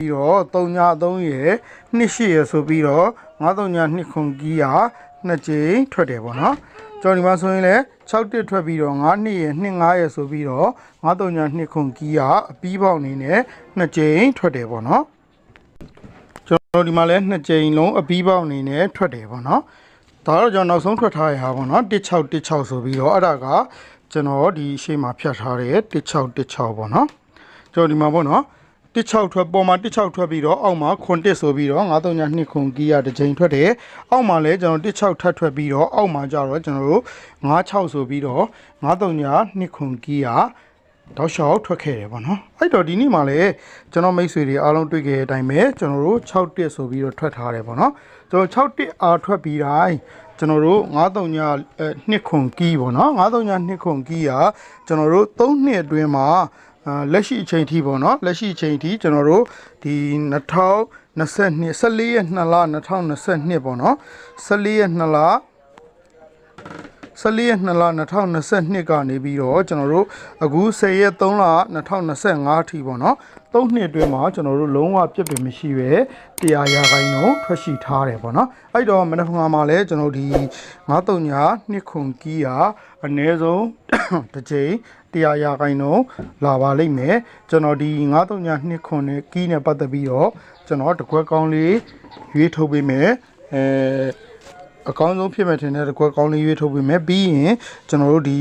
ပြီးတော့3 ရယ်2 8 ရယ်ဆိုပြီးတော့932ခွန်ကြီးရ2ကြိမ်ထွက်တယ်ပေါ့နော်ကျွန်တော်ဒီမှာဆိုရင်လည်း6တစ်ထွက်ပြီးတော့9 2 ရယ်2 5 ရယ်ဆိုပြီးတော့932ခွန်ကြီးရအပြီးပေါက်အနေနဲ့2ကြိမ်ထွက်တယ်ပေါ့နော်ကျွန်တော်ဒီမှာလည်း2ကြိမ်လုံးအပြီးပေါက်အနေနဲ့ထွက်တယ်ပေါ့နော်ဒါတော့ကျွန်တော်နောက်ဆုံးထွက်ထားရဟာပေါ့နော်16ဆိုပြီးတော့အဲ့ဒါကကျွန်တော်ဒီရှေ့မှာဖြတ်ထားတယ်16ပေါ့နော်ကျွန်တော်ဒီမှာပေါ့နော်16ထွက်ပေါ်မှာ16ထွက်ပြီးတော့အောက်မှာခွန်1ဆိုပြီးတော့932ခွန်ကြီးရတစ်ချိန်ထွက်တယ်အောက်မှာလည်းကျွန်တော်16ထပ်ထွက်ပြီးတော့အောက်မှာကျတော့ကျွန်တော်တို့96ဆိုပြီးတော့932ခွန်ကြီးရတောက်လျှောက်ထွက်ခဲ့တယ်ပေါ့နော်အဲ့တော့ဒီနေ့မှာလည်းကျွန်တော်မိတ်ဆွေတွေအားလုံးတွေ့ခဲ့တဲ့အတိုင်းပဲကျွန်တော်တို့6တက်ဆိုပြီးတော့ထွက်ထားတယ်ပေါ့နော်ကျွန်တော်6တက်အားထွက်ပြီးတိုင်းကျွန်တော်တို့932ခွန်ကြီးပေါ့နော်932ခွန်ကြီးရကျွန်တော်တို့3နှစ်အတွင်းမှာလက်ရှိအချိန်ထိပေါ့နော်လက်ရှိအချိန်ထိကျွန်တော်တို့ဒီ2022 14ရက်2လ2022ပေါ့နော်14ရက်2လ14ရက်2လ2022ကနေပြီးတော့ကျွန်တော်တို့အခု10ရက်3လ2025အထိပေါ့နော်3နှစ်အတွင်းမှာကျွန်တော်တို့လုံးဝပြည့်ပြည့်မရှိပဲ100ရာခိုင်နှုန်းထွက်ရှိထားတယ်ပေါ့နော်အဲ့တော့မနက်ဖြန်မှာလည်းကျွန်တော်ဒီ932ခွန်ကြီးရာအနည်းဆုံးတစ်ချိန်100ရာခိုင်နှုန်းလာပါလိမ့်မယ်ကျွန်တော်ဒီ932ခွန်နဲ့ကီးနဲ့ပတ်သက်ပြီးတော့ကျွန်တော်တကွက်ကောင်းလေးရွေးထုတ်ပေးမယ်အကောင်းဆုံးဖြစ်မဲ့ထင်တဲ့တကွက်ကောင်းလေးရွေးထုတ်ပေးမယ်ပြီးရင်ကျွန်တော်တို့ဒီ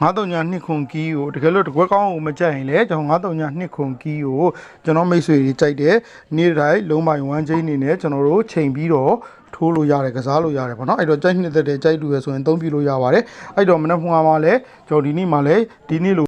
932ခွန်ကီးကိုတကယ်လို့တကွက်ကောင်းကိုမကြိုက်ရင်လည်းကျွန်တော်932ခွန်ကီးကိုကျွန်တော်မိတ်ဆွေတွေကြိုက်တဲ့နေ့တိုင်းလုံးပိုင်1ချိန်နေနဲ့ကျွန်တော်တို့ချိန်ပြီးတော့ထိုးလို့ရတယ်ကစားလို့ရတယ်ပေါ့နော်အဲ့တော့ကြိုက်နှစ်သက်တဲ့ကြိုက်တူရဆိုရင်သုံးပြလို့ရပါတယ်အဲ့တော့မနက်ဖြန်မှာလည်းကျွန်တော်ဒီနေ့မှာလည်းဒီနေ့လို